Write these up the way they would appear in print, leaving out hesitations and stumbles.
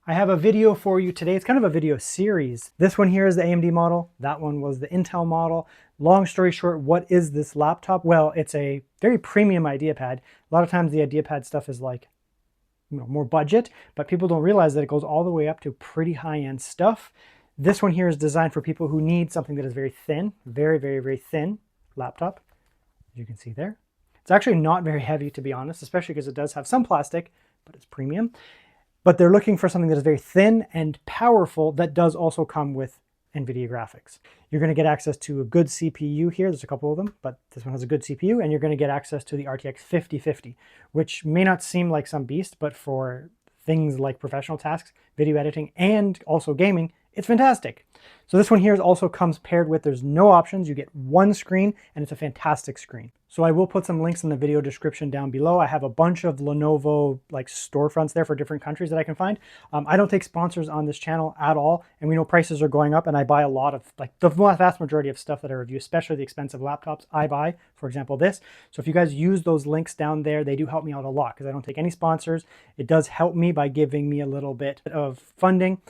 I have a video for you today. It's kind of a video series. This one here is the AMD model. That one was the Intel model. Long story short, what is this laptop? Well, it's a very premium IdeaPad. A lot of times the IdeaPad stuff is like, more budget, but people don't realize that it goes all the way up to pretty high-end stuff. This one here is designed for people who need something that is very thin, very, very, very thin laptop. As you can see there. It's actually not very heavy, to be honest, especially because it does have some plastic, but it's premium. But they're looking for something that is very thin and powerful that does also come with NVIDIA graphics. You're going to get access to a good CPU here. There's a couple of them, but this one has a good CPU, and you're going to get access to the RTX 5050, which may not seem like some beast, but for things like professional tasks, video editing, and also gaming, it's fantastic. So this one here also comes paired with, there's no options. You get one screen, and it's a fantastic screen. So I will put some links in the video description down below. I have a bunch of Lenovo like storefronts there for different countries that I can find. I don't take sponsors on this channel at all, and we know prices are going up, and I buy a lot of, like the vast majority of stuff that I review, especially the expensive laptops I buy, for example, this. So if you guys use those links down there, they do help me out a lot because I don't take any sponsors. It does help me by giving me a little bit of funding.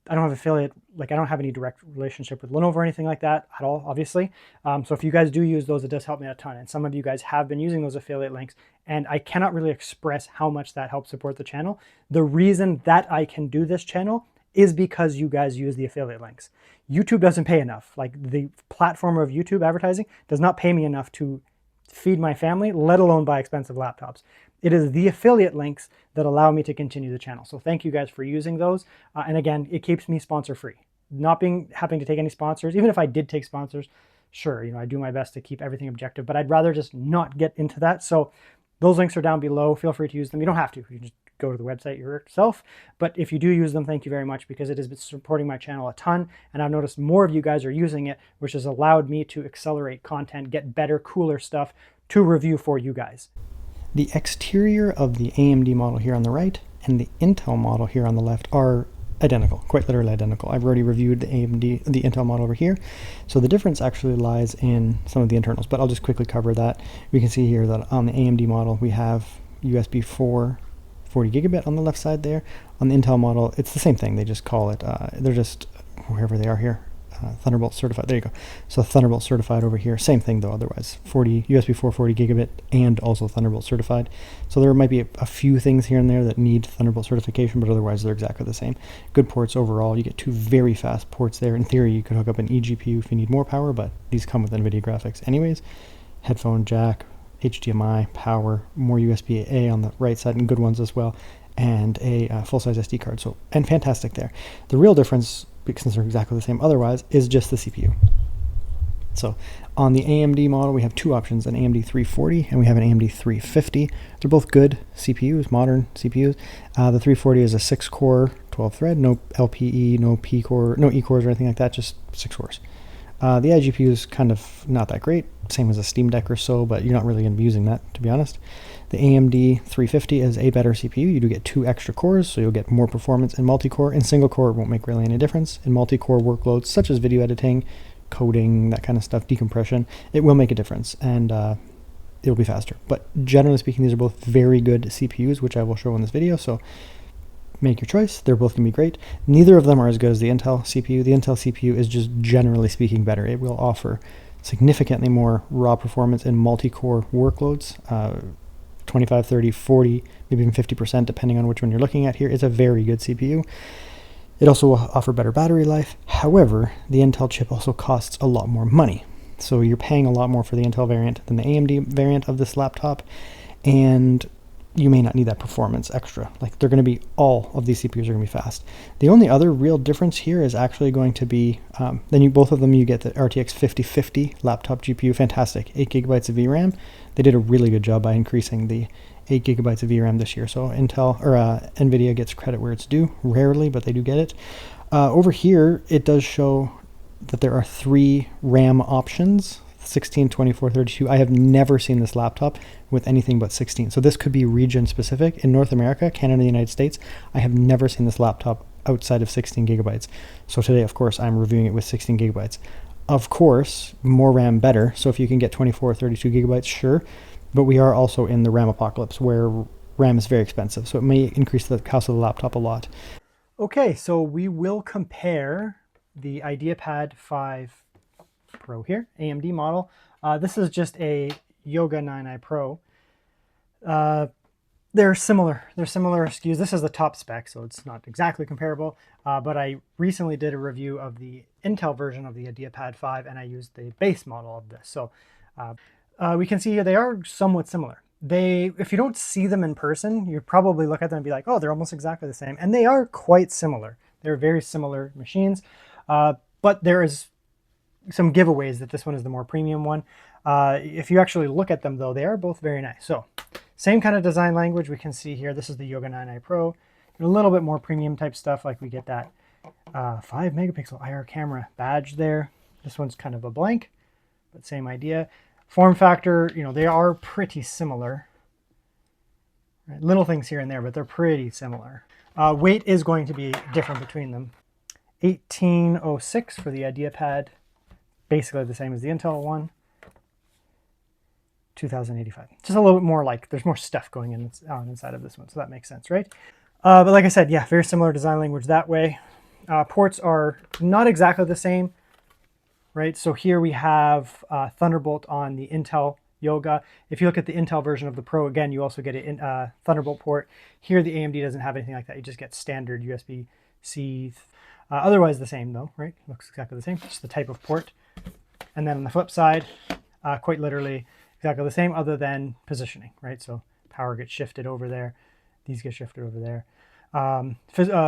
I don't have affiliate, like I don't have any direct relationship with Lenovo or anything like that at all, obviously. So if you guys do use those, it does help me a ton. And some of you guys have been using those affiliate links, and I cannot really express how much that helps support the channel. The reason that I can do this channel is because you guys use the affiliate links. YouTube doesn't pay enough. Like the platform of YouTube advertising does not pay me enough to feed my family, let alone buy expensive laptops. It is the affiliate links that allow me to continue the channel. So thank you guys for using those. And again, it keeps me sponsor free. Not having to take any sponsors. Even if I did take sponsors, sure, I do my best to keep everything objective, but I'd rather just not get into that. So those links are down below. Feel free to use them. You don't have to. You can just go to the website yourself. But if you do use them, thank you very much, because it has been supporting my channel a ton. And I've noticed more of you guys are using it, which has allowed me to accelerate content, get better, cooler stuff to review for you guys. The exterior of the AMD model here on the right and the Intel model here on the left are identical, quite literally identical. I've already reviewed the Intel model over here. So the difference actually lies in some of the internals, but I'll just quickly cover that. We can see here that on the AMD model, we have USB 4, 40 gigabit on the left side there. On the Intel model, it's the same thing. They just call it, they're just wherever they are here. Thunderbolt certified. There you go. So Thunderbolt certified over here. Same thing though, otherwise. USB 4 40 gigabit and also Thunderbolt certified. So there might be a few things here and there that need Thunderbolt certification, but otherwise they're exactly the same. Good ports overall. You get two very fast ports there. In theory, you could hook up an eGPU if you need more power, but these come with NVIDIA graphics anyways. Headphone jack, HDMI, power, more USB-A on the right side, and good ones as well, and a full-size SD card. So, and fantastic there. The real difference, because they're exactly the same otherwise, is just the CPU. So on the AMD model, we have two options, an AMD 340 and we have an AMD 350. They're both good CPUs, modern CPUs. The 340 is a 6-core, 12-thread, no LPE, no P-core, no E-cores or anything like that, just 6 cores. The iGPU is kind of not that great, same as a Steam Deck or so, but you're not really going to be using that, to be honest. The AMD 350 is a better CPU. You do get 2 extra cores, so you'll get more performance in multi-core. In single core, it won't make really any difference. In multi-core workloads, such as video editing, coding, that kind of stuff, decompression, it will make a difference, and it'll be faster. But generally speaking, these are both very good CPUs, which I will show in this video, so make your choice. They're both going to be great. Neither of them are as good as the Intel CPU. The Intel CPU is just generally speaking better. It will offer significantly more raw performance in multi-core workloads, 25, 30, 40, maybe even 50%, depending on which one you're looking at here. It's a very good CPU. It also will offer better battery life. However, the Intel chip also costs a lot more money. So you're paying a lot more for the Intel variant than the AMD variant of this laptop, and you may not need that performance extra. Like, they're going to be, all of these CPUs are going to be fast. The only other real difference here is actually going to be, both of them, you get the RTX 5050 laptop GPU, fantastic, 8 gigabytes of VRAM. They did a really good job by increasing the 8 gigabytes of VRAM this year. So NVIDIA gets credit where it's due, rarely, but they do get it. Over here, it does show that there are 3 RAM options, 16, 24, 32. I have never seen this laptop with anything but 16. So this could be region specific. In North America, Canada, the United States, I have never seen this laptop outside of 16 gigabytes. So today, of course, I'm reviewing it with 16 gigabytes. Of course, more RAM better. So if you can get 24 or 32 gigabytes, sure. But we are also in the RAM apocalypse where RAM is very expensive. So it may increase the cost of the laptop a lot. Okay, so we will compare the IdeaPad 5 Pro here, AMD model. This is just a Yoga 9i Pro. They're similar. They're similar SKUs. This is the top spec, so it's not exactly comparable. But I recently did a review of the Intel version of the IdeaPad 5, and I used the base model of this. So we can see here they are somewhat similar. If you don't see them in person, you probably look at them and be like, oh, they're almost exactly the same. And they are quite similar. They're very similar machines. But there is some giveaways that this one is the more premium one. If you actually look at them, though, they are both very nice. So same kind of design language we can see here. This is the Yoga 9i Pro. A little bit more premium type stuff, like we get that 5 megapixel IR camera badge there. This one's kind of a blank, but same idea. Form factor, they are pretty similar. Right? Little things here and there, but they're pretty similar. Weight is going to be different between them. 1806 for the IdeaPad, basically the same as the Intel one. 2085. Just a little bit more, like there's more stuff going on inside of this one, so that makes sense, right? But like I said, yeah, very similar design language that way. Ports are not exactly the same, right? So here we have Thunderbolt on the Intel Yoga. If you look at the Intel version of the Pro, again, you also get a Thunderbolt port. Here the AMD doesn't have anything like that. You just get standard USB-C. Otherwise the same though, right? Looks exactly the same, just the type of port. And then on the flip side, quite literally exactly the same, other than positioning, right? So power gets shifted over there. These get shifted over there.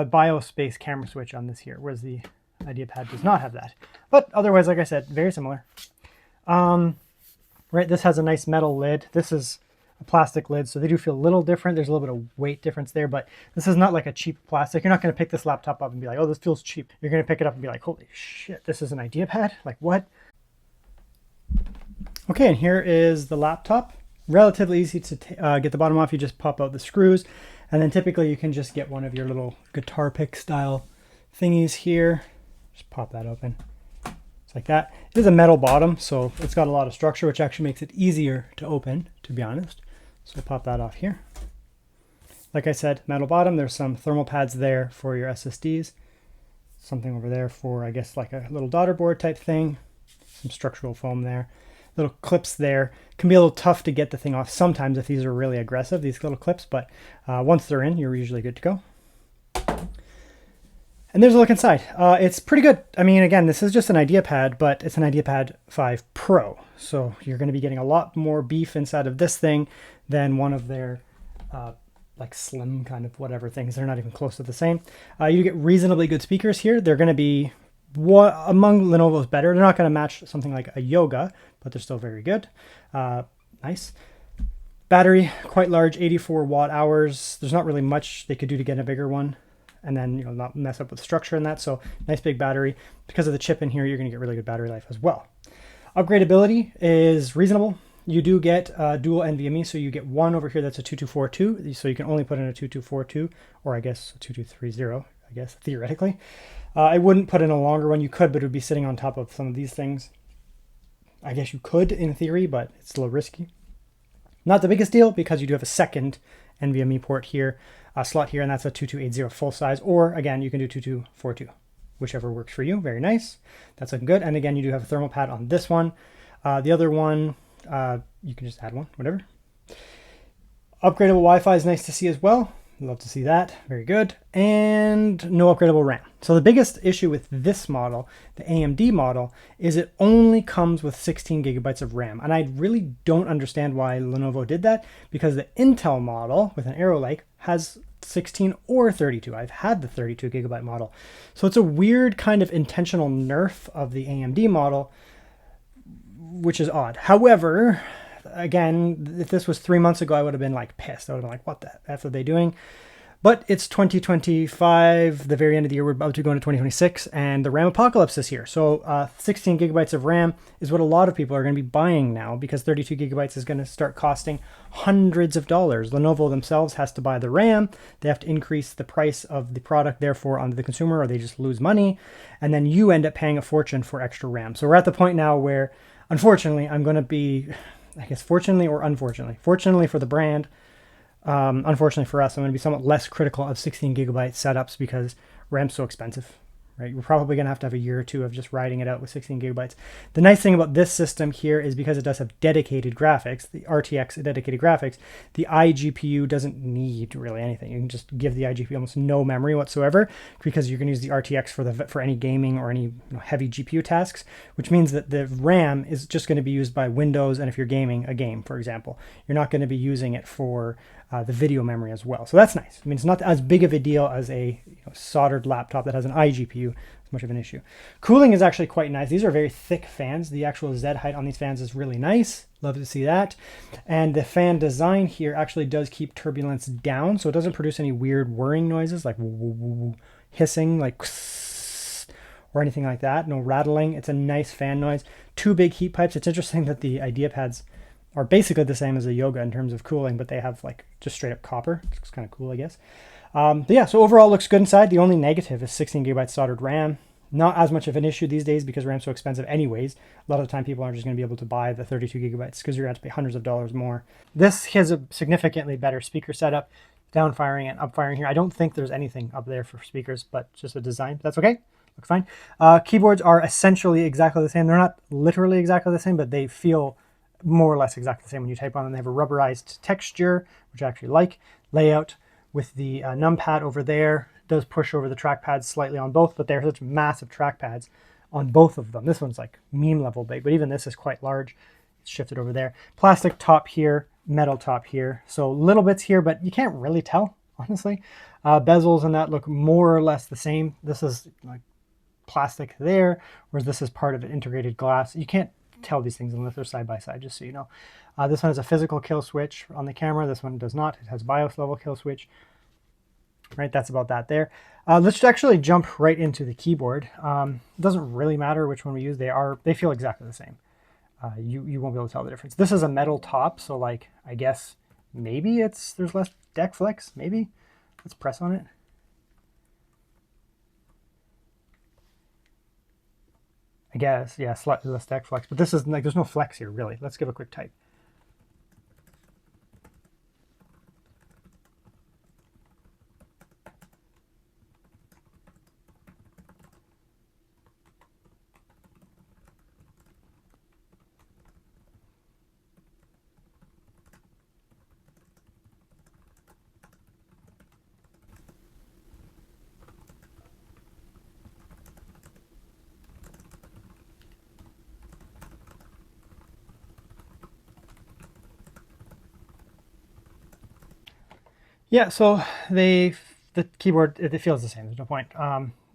BIOS-based camera switch on this here, whereas the IdeaPad does not have that. But otherwise, like I said, very similar. Right, this has a nice metal lid. This is a plastic lid, so they do feel a little different. There's a little bit of weight difference there, but this is not like a cheap plastic. You're not going to pick this laptop up and be like, oh, this feels cheap. You're going to pick it up and be like, holy shit, this is an IdeaPad? Like, what? Okay, and here is the laptop. Relatively easy to get the bottom off. You just pop out the screws, and then typically you can just get one of your little guitar pick style thingies here. Just pop that open. It's like that. It is a metal bottom, so it's got a lot of structure, which actually makes it easier to open, to be honest. So pop that off here. Like I said, metal bottom. There's some thermal pads there for your SSDs. Something over there for, I guess, like a little daughter board type thing. Some structural foam there. Little clips there. Can be a little tough to get the thing off sometimes if these are really aggressive, these little clips, but once they're in, you're usually good to go. And there's a look inside. It's pretty good. I mean, again, this is just an IdeaPad, but it's an IdeaPad 5 Pro. So you're going to be getting a lot more beef inside of this thing than one of their like slim kind of whatever things. They're not even close to the same. You get reasonably good speakers here. They're going to be among Lenovo's better. They're not going to match something like a Yoga, but they're still very good. Nice. Battery, quite large, 84 watt hours. There's not really much they could do to get a bigger one and then not mess up with structure and that. So nice big battery. Because of the chip in here, you're going to get really good battery life as well. Upgradability is reasonable. You do get dual NVMe, so you get one over here that's a 2242, so you can only put in a 2242, or I guess a 2230, I guess, theoretically. I wouldn't put in a longer one. You could, but it would be sitting on top of some of these things. I guess you could in theory, but it's a little risky. Not the biggest deal because you do have a second NVMe port here, slot here, and that's a 2280 full size, or again, you can do 2242, whichever works for you. Very nice. That's looking good. And again, you do have a thermal pad on this one. The other one, you can just add one, whatever. Upgradable Wi-Fi is nice to see as well. Love to see that. Very good. And no upgradable RAM. So the biggest issue with this model, the AMD model, is it only comes with 16 gigabytes of RAM. And I really don't understand why Lenovo did that, because the Intel model with an Arrow Lake has 16 or 32. I've had the 32 gigabyte model. So it's a weird kind of intentional nerf of the AMD model, which is odd. However, again, if this was 3 months ago, I would have been like pissed. I would have been like, what the F are they doing? But it's 2025, the very end of the year. We're about to go into 2026, and the RAM apocalypse is here. So 16 gigabytes of RAM is what a lot of people are going to be buying now, because 32 gigabytes is going to start costing hundreds of dollars. Lenovo themselves has to buy the RAM. They have to increase the price of the product, therefore, onto the consumer, or they just lose money. And then you end up paying a fortune for extra RAM. So we're at the point now where, unfortunately, I'm going to be, I guess fortunately or unfortunately, fortunately for the brand, Unfortunately for us, I'm going to be somewhat less critical of 16 gigabyte setups because RAM's so expensive. Right, we're probably going to have a year or two of just riding it out with 16 gigabytes. The nice thing about this system here is because it does have dedicated graphics, the RTX dedicated graphics, the iGPU doesn't need really anything. You can just give the iGPU almost no memory whatsoever because you can use the RTX for any gaming or any heavy GPU tasks, which means that the RAM is just going to be used by Windows, and if you're gaming a game, for example, you're not going to be using it for the video memory as well. So that's nice. I mean, it's not as big of a deal as a soldered laptop that has an iGPU. It's much of an issue. Cooling is actually quite nice. These are very thick fans. The actual Z height on these fans is really nice. Love to see that. And the fan design here actually does keep turbulence down, so it doesn't produce any weird whirring noises like hissing, like or anything like that. No rattling. It's a nice fan noise. Two big heat pipes. It's interesting that the IdeaPads are basically the same as the Yoga in terms of cooling, but they have like just straight up copper. It's kind of cool, I guess. But yeah, so overall looks good inside. The only negative is 16 gigabytes soldered RAM. Not as much of an issue these days because RAM's so expensive anyways. A lot of the time people aren't just going to be able to buy the 32 gigabytes because you're going to have to pay hundreds of dollars more. This has a significantly better speaker setup, down firing and up firing here. I don't think there's anything up there for speakers, but just a design. That's okay. Looks fine. Keyboards are essentially exactly the same. They're not literally exactly the same, but they feel more or less exactly the same when you type on them. They have a rubberized texture, which I actually like. Layout with the numpad over there does push over the trackpads slightly on both, but they're such massive trackpads on both of them. This one's like meme level big, but even this is quite large. It's shifted over there. Plastic top here, metal top here. So little bits here, but you can't really tell, honestly. Bezels and that look more or less the same. This is like plastic there, whereas this is part of an integrated glass. You can't tell these things unless they're side by side, just so you know. This one has a physical kill switch on the camera. This one does not. It has BIOS level kill switch. Right, that's about that there. Let's actually jump right into the keyboard. It doesn't really matter which one we use. They feel exactly the same. You won't be able to tell the difference. This is a metal top, so like I guess maybe there's less deck flex. Maybe. Let's press on it. I guess, yeah, slightly less deck flex, but this is like, there's no flex here, really. Let's give a quick type. Yeah, so the keyboard, it feels the same. There's no point.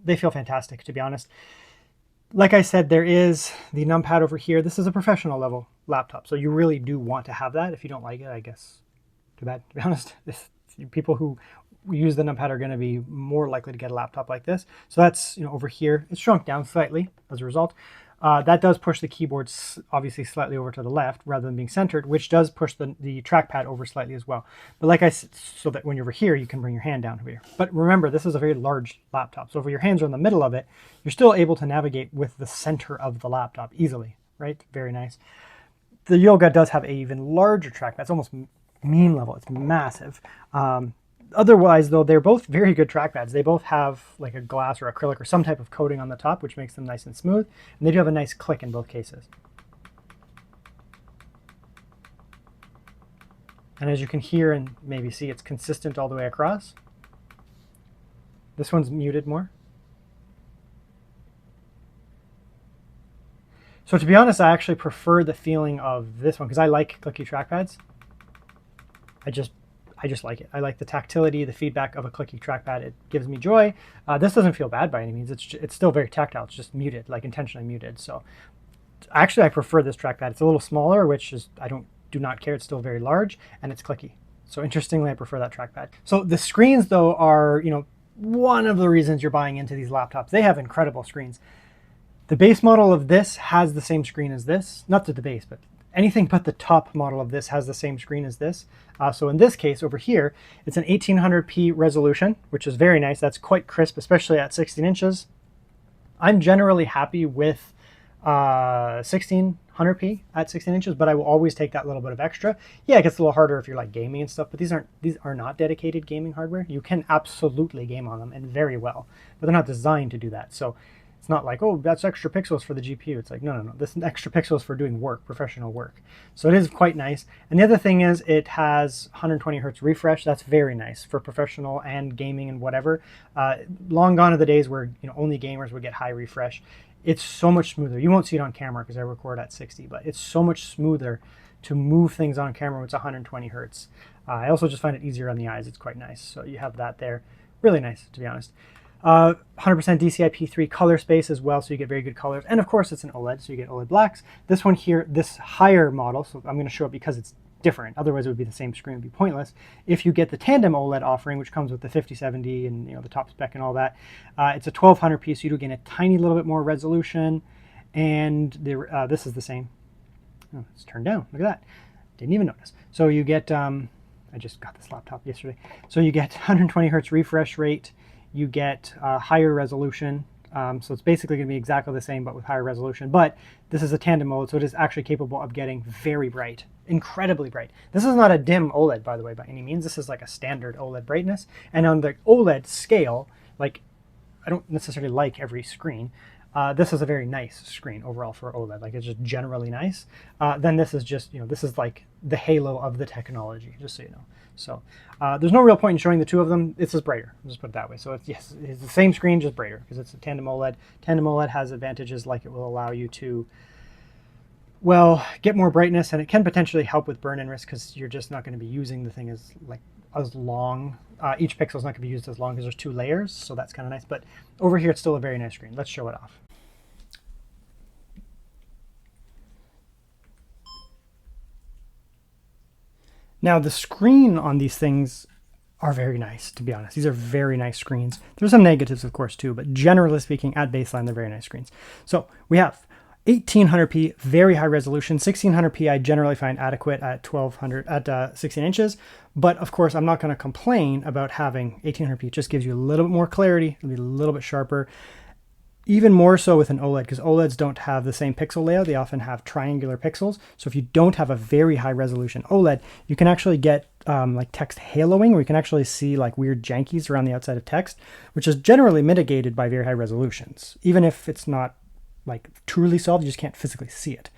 They feel fantastic, to be honest. Like I said, there is the numpad over here. This is a professional level laptop, so you really do want to have that. If you don't like it, I guess too bad, to be honest. People who use the numpad are going to be more likely to get a laptop like this. So that's, over here. It's shrunk down slightly as a result. That does push the keyboard obviously slightly over to the left rather than being centered, which does push the trackpad over slightly as well. But like I said, so that when you're over here, you can bring your hand down over here. But remember, this is a very large laptop. So if your hands are in the middle of it, you're still able to navigate with the center of the laptop easily, right? Very nice. The Yoga does have an even larger trackpad. It's almost meme level. It's massive. Otherwise, though, they're both very good trackpads. They both have like a glass or acrylic or some type of coating on the top, which makes them nice and smooth. And they do have a nice click in both cases. And as you can hear and maybe see, it's consistent all the way across. This one's muted more. So to be honest, I actually prefer the feeling of this one because I like clicky trackpads. I just like it. I like the tactility, the feedback of a clicky trackpad. It gives me joy. This doesn't feel bad by any means. It's still very tactile. It's just muted, like intentionally muted. So actually, I prefer this trackpad. It's a little smaller, which is do not care. It's still very large and it's clicky. So interestingly, I prefer that trackpad. So the screens, though, are one of the reasons you're buying into these laptops. They have incredible screens. The base model of this has the same screen as this. Not the base, but anything but the top model of this has the same screen as this. So in this case over here, it's an 1800p resolution, which is very nice. That's quite crisp, especially at 16 inches. I'm generally happy with 1600 1200p at 16 inches, but I will always take that little bit of extra. Yeah, it gets a little harder if you're like gaming and stuff, but these are not dedicated gaming hardware. You can absolutely game on them, and very well, but they're not designed to do that. So it's not like, oh, that's extra pixels for the GPU. It's like, no. This is extra pixels for doing work, professional work. So it is quite nice. And the other thing is it has 120 hertz refresh. That's very nice for professional and gaming and whatever. Long gone are the days where only gamers would get high refresh. It's so much smoother. You won't see it on camera because I record at 60, but it's so much smoother to move things on camera with 120 hertz. I also just find it easier on the eyes. It's quite nice. So you have that there. Really nice, to be honest. 100% DCI-P3 color space as well, so you get very good colors. And of course, it's an OLED, so you get OLED blacks. This one here, this higher model, so I'm going to show it because it's different. Otherwise, it would be the same screen, it would be pointless. If you get the tandem OLED offering, which comes with the 5070 and the top spec and all that, it's a 1200p, so you do gain a tiny little bit more resolution. And this is the same. Oh, it's turned down. Look at that. Didn't even notice. So you get, I just got this laptop yesterday. So you get 120 hertz refresh rate. You get higher resolution. So it's basically going to be exactly the same, but with higher resolution. But this is a tandem mode, so it is actually capable of getting very bright, incredibly bright. This is not a dim OLED, by the way, by any means. This is like a standard OLED brightness. And on the OLED scale, like, I don't necessarily like every screen. This is a very nice screen overall for OLED. Like, it's just generally nice. Then this is just, this is like the halo of the technology, just so you know. So there's no real point in showing the two of them. It's just brighter. I'll just put it that way. So it's, yes, it's the same screen, just brighter, because it's a tandem OLED. Tandem OLED has advantages like it will allow you to, well, get more brightness, and it can potentially help with burn-in risk because you're just not going to be using the thing as long. Each pixel is not going to be used as long because there's two layers, so that's kind of nice. But over here, it's still a very nice screen. Let's show it off. Now, the screen on these things are very nice, to be honest. These are very nice screens. There's some negatives, of course, too, but generally speaking, at baseline, they're very nice screens. So we have 1800p, very high resolution. 1600p I generally find adequate at 16 inches. But of course, I'm not going to complain about having 1800p. It just gives you a little bit more clarity. It'll be a little bit sharper. Even more so with an OLED, because OLEDs don't have the same pixel layout. They often have triangular pixels. So if you don't have a very high resolution OLED, you can actually get like text haloing, where you can actually see like weird jankies around the outside of text, which is generally mitigated by very high resolutions. Even if it's not like truly solved, you just can't physically see it.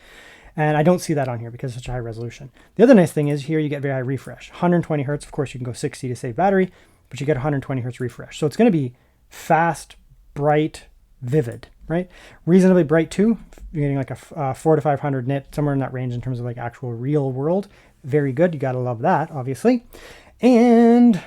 And I don't see that on here because it's such a high resolution. The other nice thing is here you get very high refresh. 120 hertz, of course you can go 60 to save battery, but you get 120 hertz refresh. So it's going to be fast, bright, vivid, right? Reasonably bright too. You're getting like a 400 to 500 nit, somewhere in that range in terms of like actual real world. Very good. You got to love that, obviously. And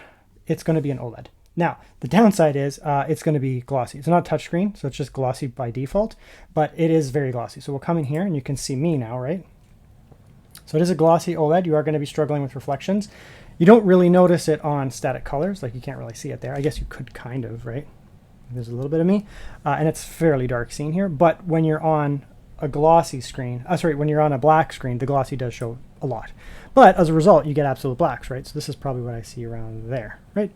it's going to be an OLED. Now, the downside is it's going to be glossy. It's not a touchscreen, so it's just glossy by default, but it is very glossy. So we'll come in here and you can see me now, right? So it is a glossy OLED. You are going to be struggling with reflections. You don't really notice it on static colors. Like you can't really see it there. I guess you could kind of, right? There's a little bit of me, and it's fairly dark scene here. But when you're on a glossy screen, when you're on a black screen, the glossy does show a lot. But as a result, you get absolute blacks, right? So this is probably what I see around there, right?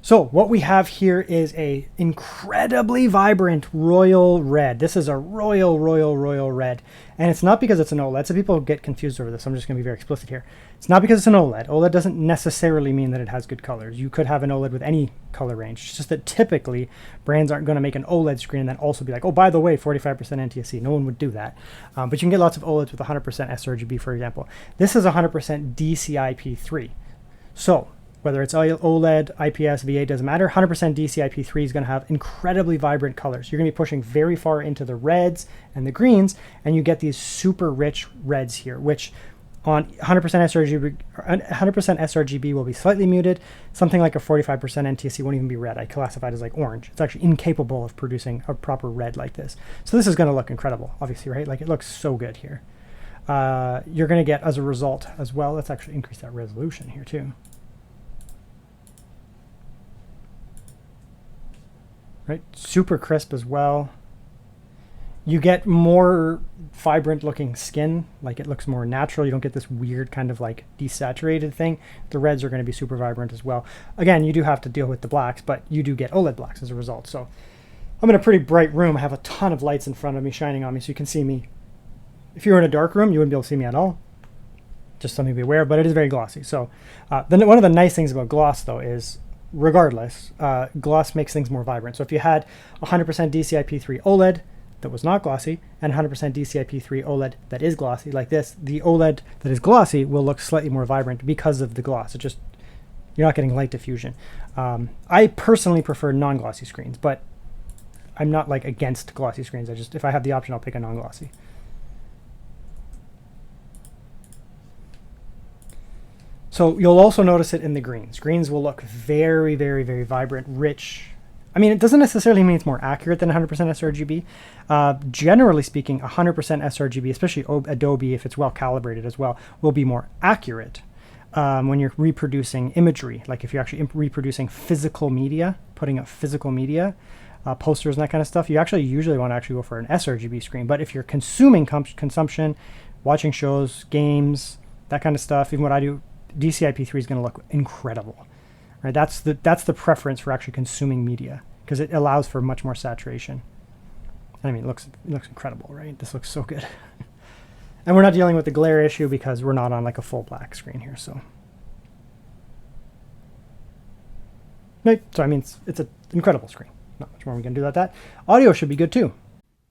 So what we have here is a incredibly vibrant royal red. This is a royal red. And it's not because it's an OLED. So people get confused over this. I'm just going to be very explicit here. It's not because it's an OLED. OLED doesn't necessarily mean that it has good colors. You could have an OLED with any color range. It's just that typically brands aren't going to make an OLED screen and then also be like, oh, by the way, 45% NTSC. No one would do that. But you can get lots of OLEDs with 100% sRGB, for example. This is 100% DCI-P3. So whether it's OLED, IPS, VA, doesn't matter. 100% DCI-P3 is going to have incredibly vibrant colors. You're going to be pushing very far into the reds and the greens, and you get these super rich reds here, which on 100% sRGB will be slightly muted. Something like a 45% NTSC won't even be red. I classify it as like orange. It's actually incapable of producing a proper red like this. So this is going to look incredible, obviously, right? Like it looks so good here. You're going to get, as a result as well, let's actually increase that resolution here too. Right, super crisp as well. You get more vibrant looking skin, like it looks more natural. You don't get this weird kind of like desaturated thing. The reds are going to be super vibrant as well. Again, you do have to deal with the blacks, but you do get OLED blacks as a result. So I'm in a pretty bright room. I have a ton of lights in front of me shining on me, so you can see me. If you were in a dark room, you wouldn't be able to see me at all. Just something to be aware of, but it is very glossy. So then one of the nice things about gloss, though, is regardless, gloss makes things more vibrant. So if you had 100% DCI-P3 OLED that was not glossy and 100% DCI-P3 OLED that is glossy, like this, the OLED that is glossy will look slightly more vibrant because of the gloss. It just, you're not getting light diffusion. I personally prefer non-glossy screens, but I'm not like against glossy screens. I just, if I have the option, I'll pick a non-glossy. So you'll also notice it in the greens. Greens will look very, very, very vibrant, rich. I mean, it doesn't necessarily mean it's more accurate than 100% sRGB. Generally speaking, 100% sRGB, especially Adobe, if it's well calibrated as well, will be more accurate when you're reproducing imagery. Like if you're actually reproducing physical media, putting up physical media, posters and that kind of stuff, you actually usually want to actually go for an sRGB screen. But if you're consuming consumption, watching shows, games, that kind of stuff, even what I do, DCI-P3 is going to look incredible. Right, that's the preference for actually consuming media because it allows for much more saturation. I mean, it looks incredible, right? This looks so good. And we're not dealing with the glare issue because we're not on like a full black screen here. So, right. So I mean, it's an incredible screen. Not much more we can do about that. Audio should be good too.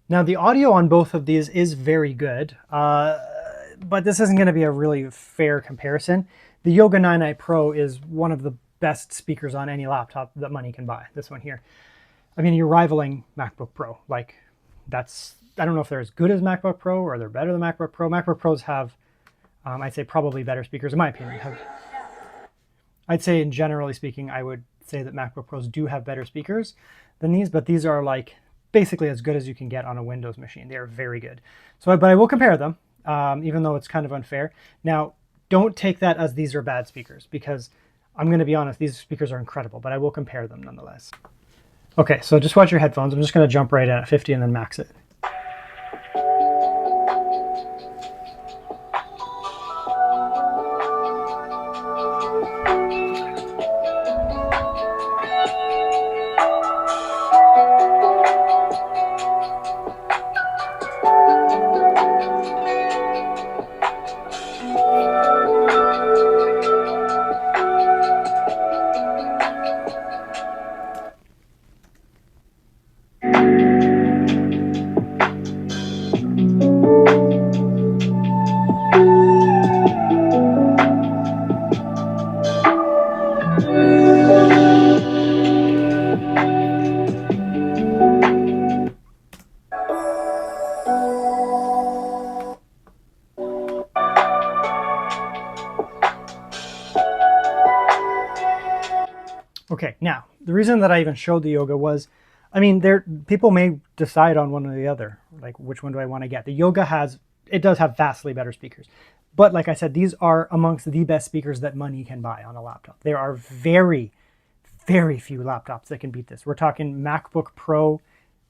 Now the audio on both of these is very good, but this isn't going to be a really fair comparison. The Yoga 9i Pro is one of the best speakers on any laptop that money can buy. This one here. I mean, you're rivaling MacBook Pro. Like, that's, I don't know if they're as good as MacBook Pro or they're better than MacBook Pro. MacBook Pros have, I'd say, probably better speakers, in my opinion. I'd say, in generally speaking, I would say that MacBook Pros do have better speakers than these, but these are like basically as good as you can get on a Windows machine. They are very good. So, but I will compare them, even though it's kind of unfair. Now, don't take that as these are bad speakers, because I'm going to be honest, these speakers are incredible, but I will compare them nonetheless. Okay, so just watch your headphones. I'm just going to jump right in at 50 and then max it. Okay, now, the reason that I even showed the Yoga was, I mean, people may decide on one or the other, like which one do I want to get. The Yoga it does have vastly better speakers. But like I said, these are amongst the best speakers that money can buy on a laptop. There are very, very few laptops that can beat this. We're talking MacBook Pro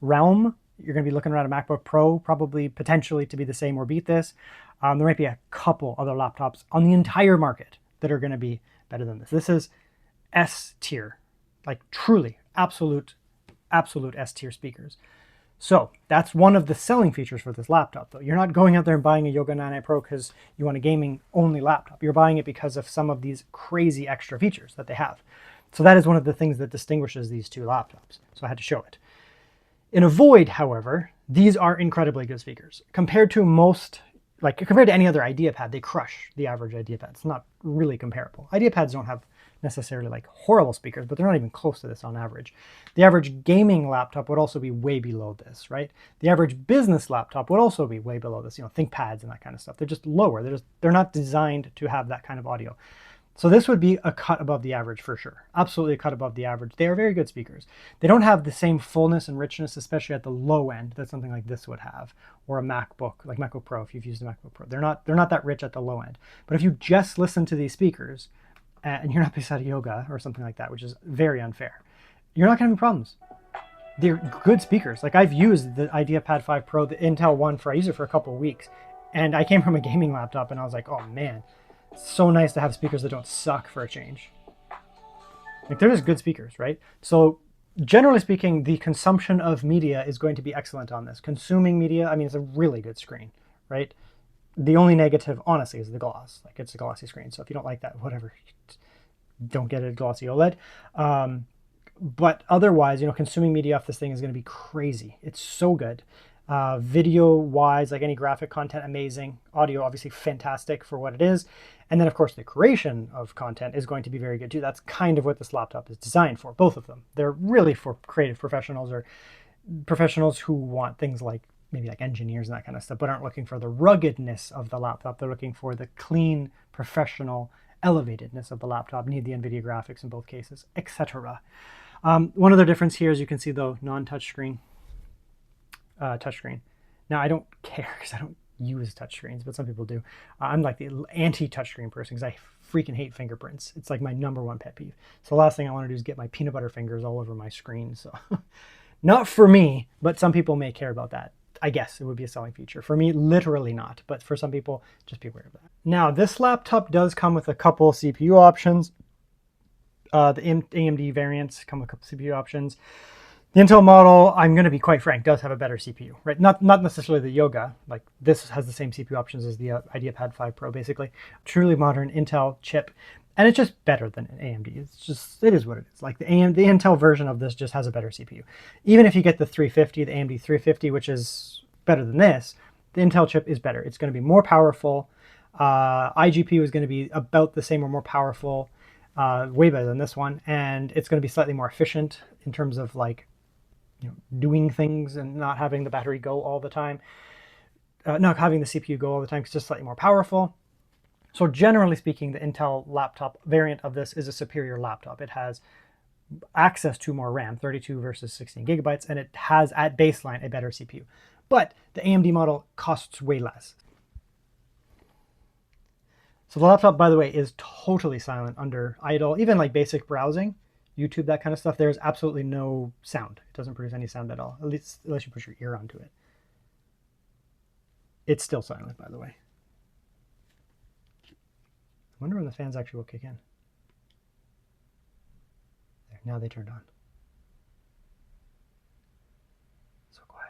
realm. You're going to be looking around a MacBook Pro, probably potentially to be the same or beat this. There might be a couple other laptops on the entire market that are going to be better than this. This is S tier, like truly absolute S tier speakers. So that's one of the selling features for this laptop, though. You're not going out there and buying a Yoga 9i Pro because you want a gaming only laptop. You're buying it because of some of these crazy extra features that they have. So that is one of the things that distinguishes these two laptops. So I had to show it. In a Void, however, these are incredibly good speakers. Compared to any other IdeaPad, they crush the average IdeaPad. It's not really comparable. IdeaPads don't have necessarily like horrible speakers, but they're not even close to this on average. The average gaming laptop would also be way below this, right? The average business laptop would also be way below this, ThinkPads and that kind of stuff. They're just lower. They're not designed to have that kind of audio. So this would be a cut above the average for sure. Absolutely a cut above the average. They are very good speakers. They don't have the same fullness and richness, especially at the low end, that something like this would have, or a MacBook, like MacBook Pro, if you've used a MacBook Pro. They're not that rich at the low end. But if you just listen to these speakers, and you're not beside a Yoga or something like that, which is very unfair, you're not going to have any problems. they're good speakers. Like I've used the IdeaPad 5 Pro, the Intel one, I used it for a couple of weeks, and I came from a gaming laptop and I was like, oh man, it's so nice to have speakers that don't suck for a change. Like they're just good speakers, right? So generally speaking, the consumption of media is going to be excellent on this. Consuming media, I mean, it's a really good screen, right? The only negative, honestly, is the gloss. Like it's a glossy screen. So if you don't like that, whatever, don't get a glossy OLED. But otherwise, consuming media off this thing is going to be crazy. It's so good. Video wise, like any graphic content, amazing. Audio, obviously fantastic for what it is. And then of course the creation of content is going to be very good too. That's kind of what this laptop is designed for, both of them. They're really for creative professionals or professionals who want things like maybe like engineers and that kind of stuff, but aren't looking for the ruggedness of the laptop. They're looking for the clean, professional, elevatedness of the laptop, need the NVIDIA graphics in both cases, etc. One other difference here, as you can see though, non-touchscreen, touchscreen. Now I don't care because I don't use touchscreens, but some people do. I'm like the anti-touchscreen person because I freaking hate fingerprints. It's like my #1 pet peeve. So the last thing I want to do is get my peanut butter fingers all over my screen. So not for me, but some people may care about that. I guess it would be a selling feature. For me, literally not, but for some people, just be aware of that. Now, this laptop does come with a couple CPU options. The AMD variants come with a couple CPU options. The Intel model, I'm going to be quite frank, does have a better CPU, right? Not necessarily the Yoga, like this has the same CPU options as the IdeaPad 5 Pro, basically. Truly modern Intel chip, and it's just better than AMD. It is what it is. Like the Intel version of this just has a better CPU. Even if you get the 350, the AMD 350, which is better than this, the Intel chip is better. It's going to be more powerful. iGPU is going to be about the same or more powerful, way better than this one, and it's going to be slightly more efficient in terms of like, doing things and not having the battery go all the time, not having the CPU go all the time. It's just slightly more powerful. So generally speaking, the Intel laptop variant of this is a superior laptop. It has access to more RAM, 32 versus 16 gigabytes, and it has at baseline a better CPU. But the AMD model costs way less. So the laptop, by the way, is totally silent under idle, even like basic browsing. YouTube, that kind of stuff, there's absolutely no sound. It doesn't produce any sound at all, at least unless you put your ear onto it. It's still silent, by the way. I wonder when the fans actually will kick in. There, now they turned on. So quiet.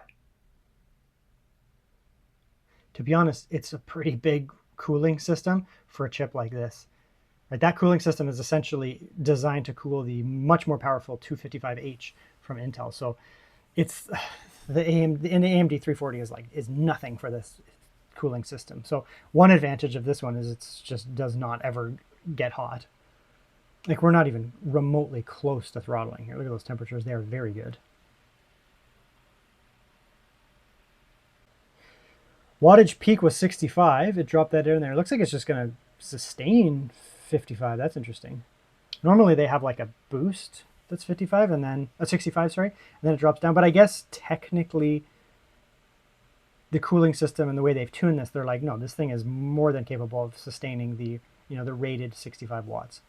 To be honest, it's a pretty big cooling system for a chip like this. Right, that cooling system is essentially designed to cool the much more powerful 255H from Intel. So it's the AMD 340 is nothing for this cooling system. So one advantage of this one is it just does not ever get hot. Like we're not even remotely close to throttling here. Look at those temperatures. They are very good. Wattage peak was 65. It dropped that in there. It looks like it's just going to sustain 55. That's interesting. Normally they have like a boost that's 55 and then 65, sorry, and then it drops down. But I guess technically the cooling system and the way they've tuned this, they're like, no, this thing is more than capable of sustaining the, the rated 65 watts.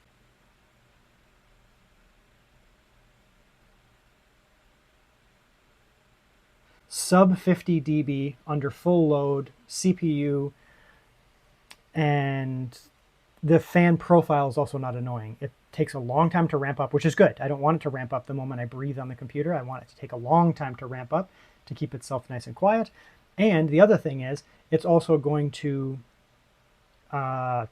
Sub 50 dB under full load CPU, and the fan profile is also not annoying. It takes a long time to ramp up, which is good. I don't want it to ramp up the moment I breathe on the computer. I want it to take a long time to ramp up to keep itself nice and quiet. And the other thing is, it's also going to, it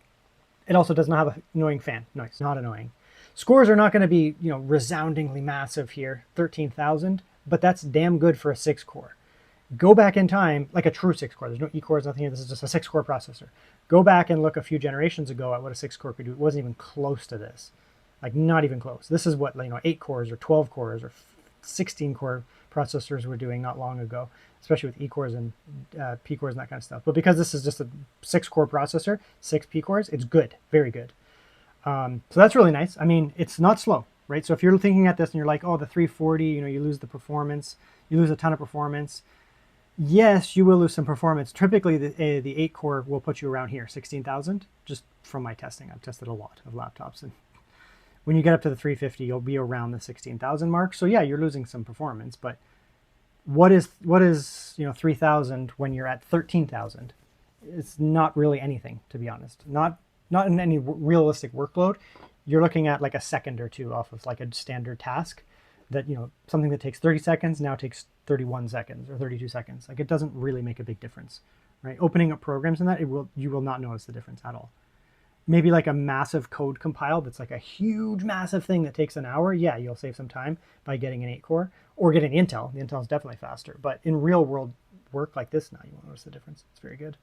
also does not have an annoying fan noise, not annoying. Scores are not going to be, resoundingly massive here, 13,000, but that's damn good for a 6-core. Go back in time, like a true 6-core. There's no E-cores, nothing here. This is just a 6-core processor. Go back and look a few generations ago at what a 6-core could do. It wasn't even close to this. Like, not even close. This is what, 8 cores or 12 cores or 16-core processors were doing not long ago, especially with E-cores and P-cores and that kind of stuff. But because this is just a 6-core processor, 6 P-cores, it's good, very good. So that's really nice. I mean, it's not slow, right? So if you're thinking at this and you're like, oh, the 340, you lose the performance, you lose a ton of performance. Yes, you will lose some performance. Typically, the 8-core will put you around here, 16,000, just from my testing. I've tested a lot of laptops, and When you get up to the 350, you'll be around the 16,000 mark. So yeah, you're losing some performance, but what is 3,000 when you're at 13,000? It's not really anything, to be honest. Not in any realistic workload. You're looking at like a second or two off of like a standard task that, something that takes 30 seconds now takes 31 seconds or 32 seconds. Like, it doesn't really make a big difference, right? Opening up programs in that, you will not notice the difference at all. Maybe like a massive code compile that's like a huge, massive thing that takes an hour. Yeah, you'll save some time by getting an 8-core or getting Intel. The Intel is definitely faster. But in real world work like this now, you won't notice the difference. It's very good.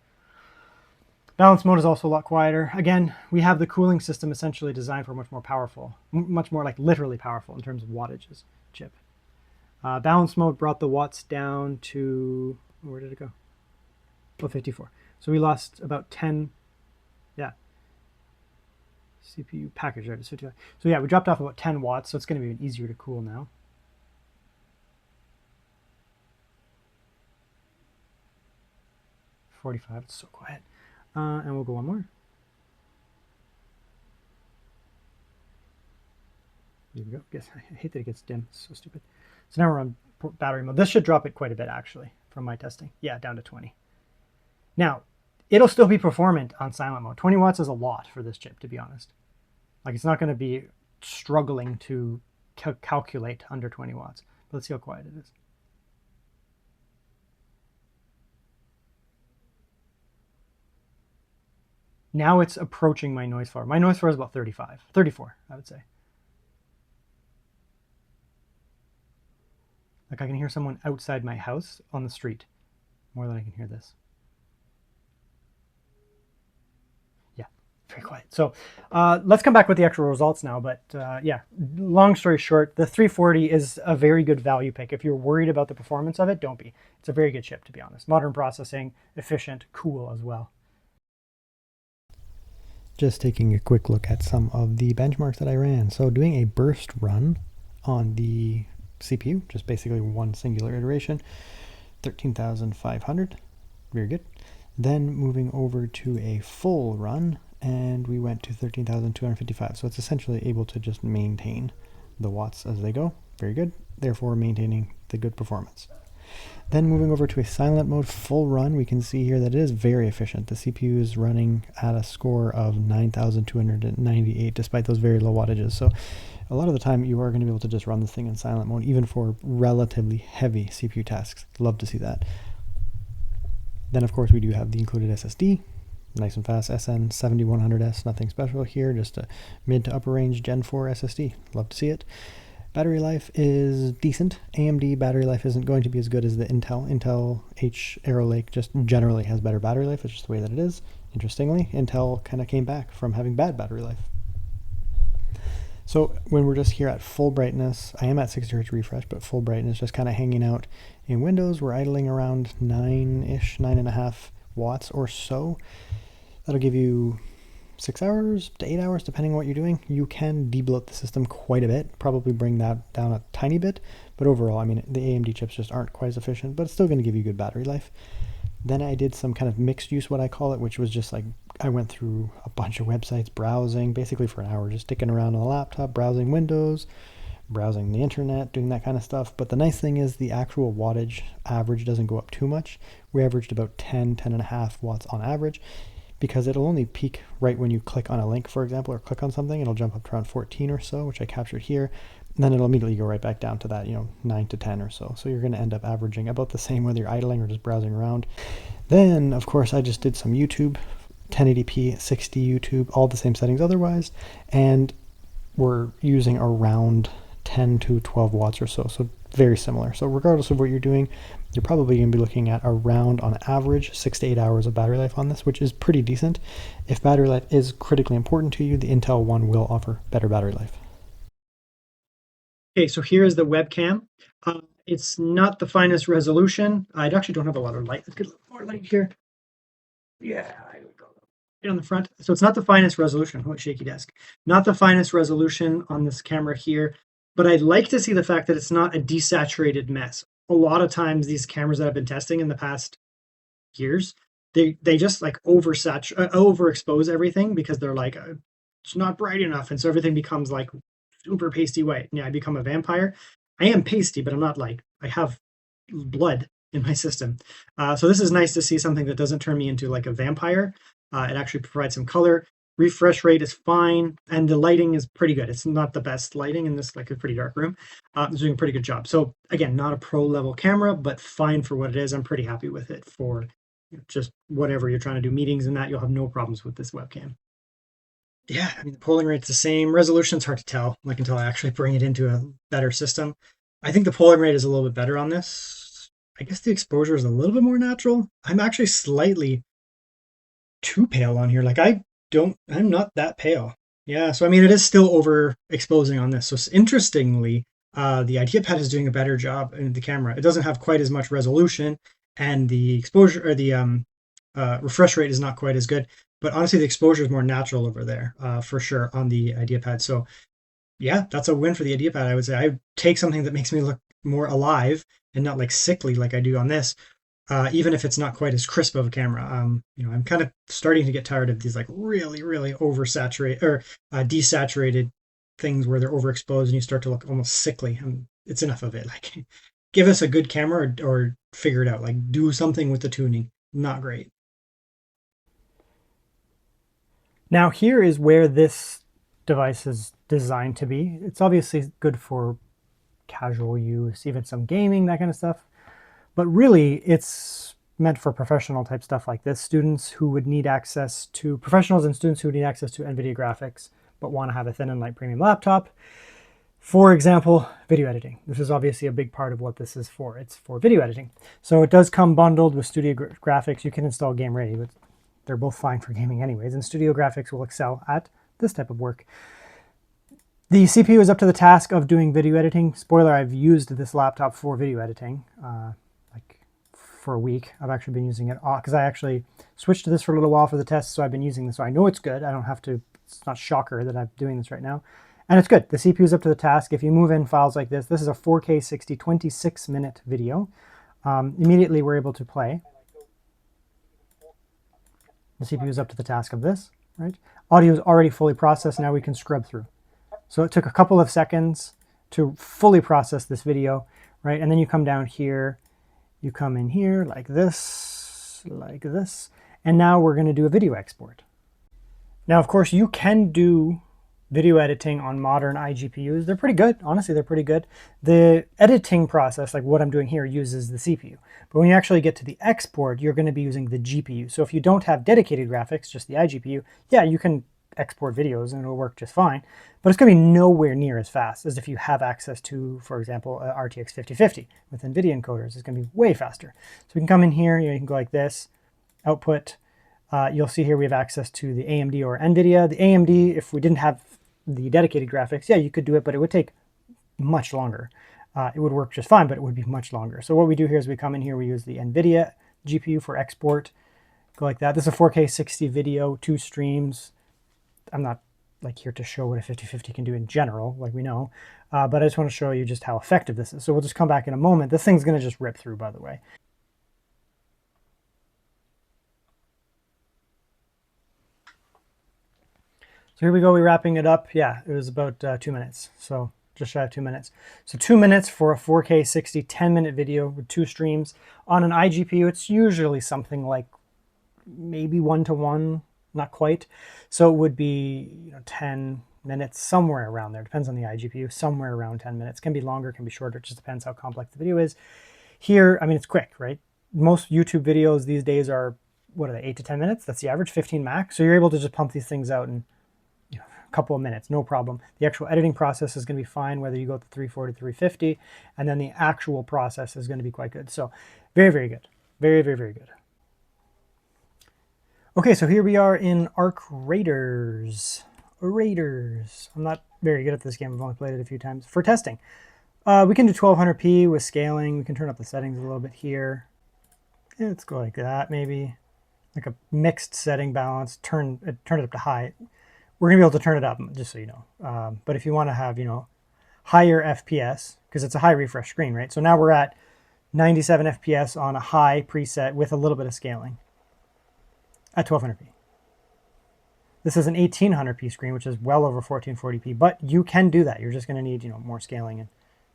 Balance mode is also a lot quieter. Again, we have the cooling system essentially designed for much more like literally powerful in terms of wattages chip. Balance mode brought the watts down to, where did it go? Oh, 54. So we lost about 10, yeah. CPU package there, it's 55. So yeah, we dropped off about 10 watts, so it's going to be even easier to cool now. $45, it's so quiet. And we'll go one more. There we go. Guess I hate that it gets dim. It's so stupid. So now we're on battery mode. This should drop it quite a bit, actually, from my testing. Yeah, down to 20. Now, it'll still be performant on silent mode. 20 watts is a lot for this chip, to be honest. Like, it's not going to be struggling to calculate under 20 watts. But let's see how quiet it is. Now it's approaching my noise floor. My noise floor is about 34, I would say. Like, I can hear someone outside my house on the street more than I can hear this. Yeah, very quiet. So let's come back with the actual results now. But yeah, long story short, the 340 is a very good value pick. If you're worried about the performance of it, don't be. It's a very good chip, to be honest. Modern processing, efficient, cool as well. Just taking a quick look at some of the benchmarks that I ran. So doing a burst run on the CPU, just basically one singular iteration, 13,500, very good. Then moving over to a full run, and we went to 13,255. So it's essentially able to just maintain the watts as they go, very good, therefore maintaining the good performance. Then moving over to a silent mode full run, we can see here that it is very efficient. The CPU is running at a score of 9,298 despite those very low wattages. So a lot of the time you are going to be able to just run this thing in silent mode, even for relatively heavy CPU tasks. Love to see that. Then of course we do have the included SSD, nice and fast SN7100S, nothing special here, just a mid to upper range Gen 4 SSD. Love to see it. Battery life is decent. AMD battery life isn't going to be as good as the Intel. Intel H Arrow Lake just generally has better battery life. It's just the way that it is. Interestingly, Intel kind of came back from having bad battery life. So when we're just here at full brightness, I am at 60 Hz refresh, but full brightness, just kind of hanging out in Windows, we're idling around 9-ish, 9.5 watts or so. That'll give you 6 hours to 8 hours, depending on what you're doing. You can debloat the system quite a bit, probably bring that down a tiny bit, but overall, I mean, the AMD chips just aren't quite as efficient, but it's still going to give you good battery life. Then I did some kind of mixed use, what I call it, which was just like, I went through a bunch of websites, browsing, basically for an hour, just sticking around on the laptop, browsing Windows, browsing the internet, doing that kind of stuff. But the nice thing is the actual wattage average doesn't go up too much. We averaged about 10.5 watts on average, because it'll only peak right when you click on a link, for example, or click on something. It'll jump up to around 14 or so, which I captured here. And then it'll immediately go right back down to that, 9 to 10 or so. So you're going to end up averaging about the same whether you're idling or just browsing around. Then, of course, I just did some YouTube, 1080p, 60 YouTube, all the same settings otherwise. And we're using around 10 to 12 watts or so. So very similar. So regardless of what you're doing, you're probably going to be looking at around, on average, 6 to 8 hours of battery life on this, which is pretty decent. If battery life is critically important to you, the Intel one will offer better battery life. Okay, so here is the webcam. It's not the finest resolution. I actually don't have a lot of light. Let's get a little more light here. Yeah, here we go. Right on the front. So it's not the finest resolution. Oh, shaky desk. Not the finest resolution on this camera here, but I'd like to see the fact that it's not a desaturated mess. A lot of times these cameras that I've been testing in the past years, they just like overexpose everything because they're like, it's not bright enough. And so everything becomes like super pasty white. Yeah, I become a vampire. I am pasty, but I'm not like, I have blood in my system. So this is nice to see something that doesn't turn me into like a vampire. It actually provides some color. Refresh rate is fine, and the lighting is pretty good. It's not the best lighting in this, like a pretty dark room. It's doing a pretty good job. So again, not a pro level camera, but fine for what it is. I'm pretty happy with it for just whatever you're trying to do, meetings and that. You'll have no problems with this webcam. Yeah, I mean, the polling rate's the same. Resolution's hard to tell, like until I actually bring it into a better system. I think the polling rate is a little bit better on this. I guess the exposure is a little bit more natural. I'm actually slightly too pale on here. Like I'm not that pale. Yeah, so I mean, it is still overexposing on this. So interestingly, the IdeaPad is doing a better job in the camera. It doesn't have quite as much resolution, and the exposure or the refresh rate is not quite as good. But honestly, the exposure is more natural over there, for sure, on the IdeaPad. So yeah, that's a win for the IdeaPad. I would say I take something that makes me look more alive and not like sickly like I do on this, even if it's not quite as crisp of a camera. I'm kind of starting to get tired of these like really, really oversaturated or desaturated things where they're overexposed and you start to look almost sickly. And it's enough of it. Like, give us a good camera or figure it out. Like, do something with the tuning. Not great. Now here is where this device is designed to be. It's obviously good for casual use, even some gaming, that kind of stuff. But really, it's meant for professional type stuff like this. Students who would need access to, professionals and students who would need access to NVIDIA graphics, but want to have a thin and light premium laptop. For example, video editing. This is obviously a big part of what this is for. It's for video editing. So it does come bundled with Studio Graphics. You can install Game Ready, but they're both fine for gaming anyways, and Studio Graphics will excel at this type of work. The CPU is up to the task of doing video editing. Spoiler, I've used this laptop for video editing like for a week. I've actually been using it because I actually switched to this for a little while for the test, so I've been using this. So I know it's good. I don't have to, it's not shocker that I'm doing this right now. And it's good. The CPU is up to the task. If you move in files like this is a 4K 60, 26-minute video. Immediately we're able to play. The CPU is up to the task of this, right? Audio is already fully processed. Now we can scrub through. So it took a couple of seconds to fully process this video, right? And then you come down here, you come in here like this, and now we're going to do a video export. Now, of course, you can do video editing on modern iGPUs. They're pretty good. Honestly, they're pretty good. The editing process, like what I'm doing here, uses the CPU. But when you actually get to the export, you're going to be using the GPU. So if you don't have dedicated graphics, just the iGPU, yeah, you can export videos and it'll work just fine. But it's going to be nowhere near as fast as if you have access to, for example, a RTX 5050 with NVIDIA encoders. It's going to be way faster. So we can come in here, you can go like this, output. You'll see here we have access to the AMD or NVIDIA. The AMD, if we didn't have the dedicated graphics, yeah, you could do it, but it would take much longer. It would work just fine, but it would be much longer. So what we do here is we come in here, we use the NVIDIA GPU for export. Go like that. This is a 4K 60 video, 2 streams. I'm not like here to show what a 5050 can do in general, like we know, but I just want to show you just how effective this is. So we'll just come back in a moment. This thing's going to just rip through, by the way. So here we go, we're wrapping it up. Yeah, it was about 2 minutes, so just shy of 2 minutes. So 2 minutes for a 4K 60, 10-minute video with 2 streams. On an iGPU, it's usually something like maybe 1-to-1, not quite. So it would be 10 minutes, somewhere around there. Depends on the iGPU, somewhere around 10 minutes. Can be longer, can be shorter, it just depends how complex the video is. Here, I mean, it's quick, right? Most YouTube videos these days are, what are they, 8 to 10 minutes? That's the average, 15 max. So you're able to just pump these things out in couple of minutes, no problem. The actual editing process is going to be fine, whether you go to 340, 350, and then the actual process is going to be quite good. So very, very good. Very, very, very good. Okay, so here we are in Arc Raiders. Raiders. I'm not very good at this game. I've only played it a few times. For testing, we can do 1200p with scaling. We can turn up the settings a little bit here. Yeah, let's go like that, maybe. Like a mixed setting balance. Turn it up to high. We're going to be able to turn it up, just so you know. But if you want to have, higher FPS, because it's a high refresh screen, right? So now we're at 97 FPS on a high preset with a little bit of scaling at 1200p. This is an 1800p screen, which is well over 1440p, but you can do that. You're just going to need, more scaling and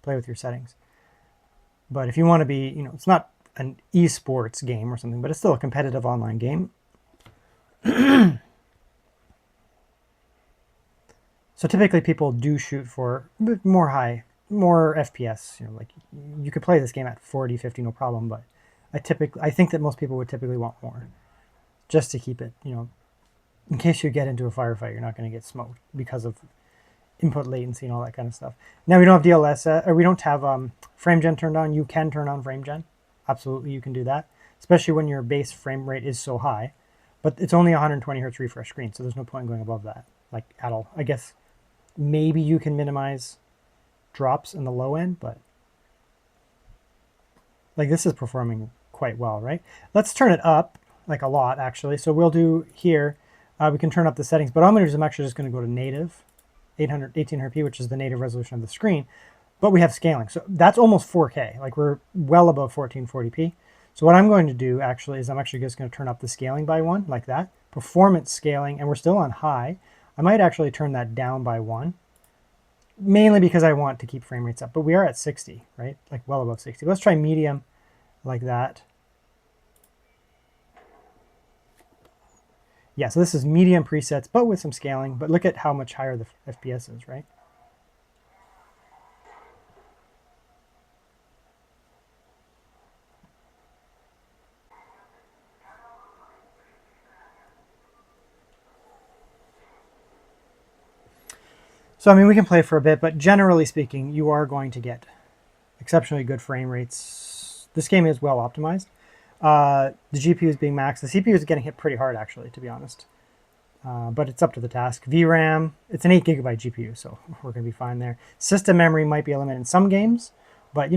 play with your settings. But if you want to be, it's not an esports game or something, but it's still a competitive online game. So typically people do shoot for more FPS. Like you could play this game at 40, 50, no problem, but I think that most people would typically want more, just to keep it, in case you get into a firefight, you're not going to get smoked because of input latency and all that kind of stuff. Now we don't have DLSS, or we don't have frame gen turned on. You can turn on frame gen. Absolutely, you can do that, especially when your base frame rate is so high. But it's only 120 hertz refresh screen, so there's no point going above that, like at all. I guess maybe you can minimize drops in the low end, but like this is performing quite well, right? Let's turn it up, like a lot actually. So we'll do here, we can turn up the settings, but I'm going to do is I'm actually just going to go to native 1800p, which is the native resolution of the screen, but we have scaling. So that's almost 4K, like we're well above 1440p. So what I'm going to do actually is I'm actually just going to turn up the scaling by 1, like that. Performance scaling, and we're still on high. I might actually turn that down by 1, mainly because I want to keep frame rates up, but we are at 60, right? Like well above 60. Let's try medium like that. Yeah, so this is medium presets, but with some scaling, but look at how much higher the FPS is, right? So, I mean, we can play for a bit, but generally speaking, you are going to get exceptionally good frame rates. This game is well optimized. The GPU is being maxed. The CPU is getting hit pretty hard, actually, to be honest. But it's up to the task. VRAM, it's an 8GB GPU, so we're going to be fine there. System memory might be a limit in some games, but,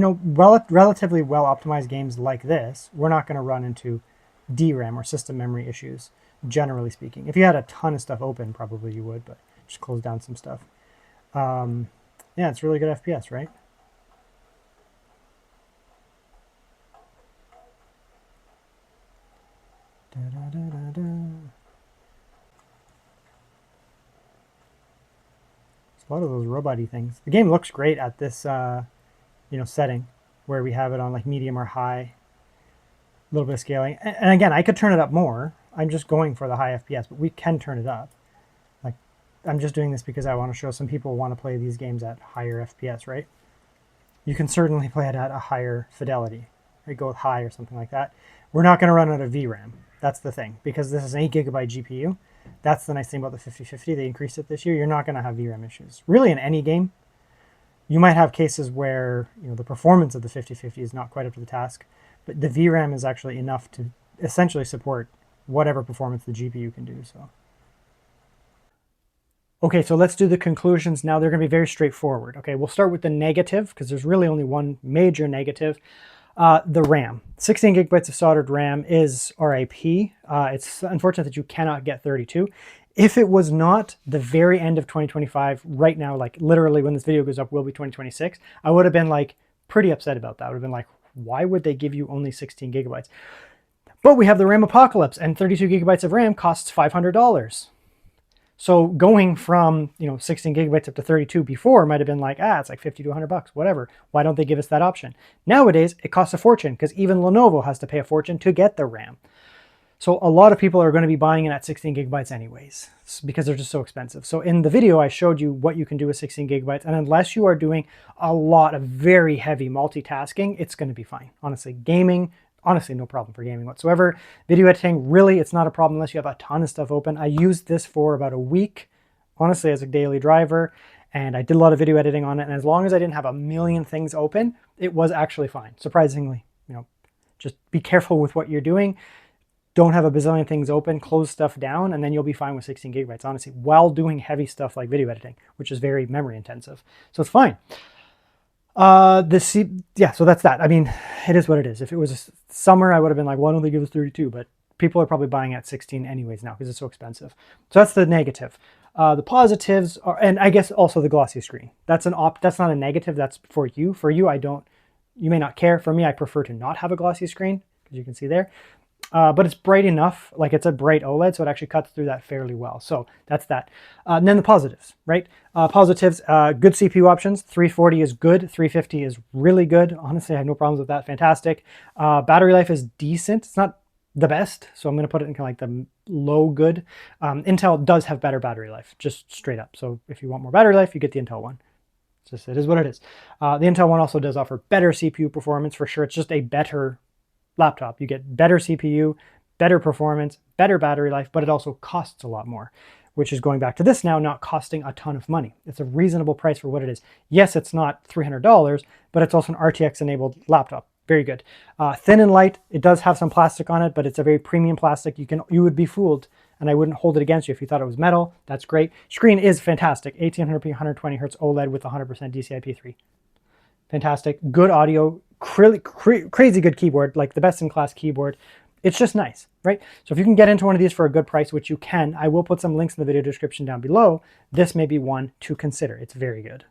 relatively well-optimized games like this, we're not going to run into DRAM or system memory issues, generally speaking. If you had a ton of stuff open, probably you would, but just close down some stuff. Yeah, it's really good FPS, right? It's a lot of those robot-y things. The game looks great at this, setting where we have it on like medium or high, a little bit of scaling. And again, I could turn it up more. I'm just going for the high FPS, but we can turn it up. I'm just doing this because I want to show some people want to play these games at higher FPS, right? You can certainly play it at a higher fidelity, or go with high or something like that. We're not going to run out of VRAM. That's the thing, because this is an 8GB GPU. That's the nice thing about the 5050. They increased it this year. You're not going to have VRAM issues. Really, in any game, you might have cases where the performance of the 5050 is not quite up to the task, but the VRAM is actually enough to essentially support whatever performance the GPU can do. So. Okay, so let's do the conclusions now. They're going to be very straightforward. Okay, we'll start with the negative, because there's really only one major negative. The RAM. 16 gigabytes of soldered RAM is RIP. It's unfortunate that you cannot get 32. If it was not the very end of 2025, right now, like literally when this video goes up will be 2026, I would have been like pretty upset about that. I would have been like, why would they give you only 16 gigabytes? But we have the RAM apocalypse, and 32 gigabytes of RAM costs $500. So going from 16 gigabytes up to 32 before might have been like, it's like 50 to 100 bucks, whatever. Why don't they give us that option? Nowadays, it costs a fortune because even Lenovo has to pay a fortune to get the RAM. So a lot of people are going to be buying it at 16 gigabytes anyways because they're just so expensive. So in the video, I showed you what you can do with 16 gigabytes. And unless you are doing a lot of very heavy multitasking, it's going to be fine. Honestly, gaming, honestly, no problem for gaming whatsoever. Video editing, really, it's not a problem unless you have a ton of stuff open. I used this for about a week, honestly, as a daily driver, and I did a lot of video editing on it. And as long as I didn't have a million things open, it was actually fine. Surprisingly, just be careful with what you're doing. Don't have a bazillion things open, close stuff down, and then you'll be fine with 16 gigabytes, honestly, while doing heavy stuff like video editing, which is very memory intensive. So it's fine. So that's that. I mean, it is what it is. If it was summer, I would have been like, why don't they give us 32? But people are probably buying at 16 anyways now because it's so expensive. So that's the negative. The positives are, and I guess also the glossy screen. That's that's not a negative. That's for you. For you, you may not care. For me, I prefer to not have a glossy screen, because you can see there. but it's bright enough, like it's a bright OLED, so it actually cuts through that fairly well. So that's that. And then the positives, right? Positives, good CPU options. 340 is good, 350 is really good. Honestly, I have no problems with that, fantastic. Battery life is decent. It's not the best, so I'm going to put it in kind of like the low good. Intel does have better battery life, just straight up. So if you want more battery life, you get the Intel one. It's just, it is what it is. The Intel one also does offer better CPU performance for sure. It's just a better laptop. You get better CPU, better performance, better battery life, but it also costs a lot more, which is going back to this now, not costing a ton of money. It's a reasonable price for what it is. Yes, it's not $300, but it's also an RTX enabled laptop. Very good. Thin and light. It does have some plastic on it, but it's a very premium plastic. You would be fooled, and I wouldn't hold it against you if you thought it was metal. That's great. Screen is fantastic. 1800p, 120 hertz OLED with 100% DCI-P3. Fantastic. Good audio. Crazy good keyboard, like the best in class keyboard. It's just nice, right? So if you can get into one of these for a good price, which you can, I will put some links in the video description down below. This may be one to consider. It's very good.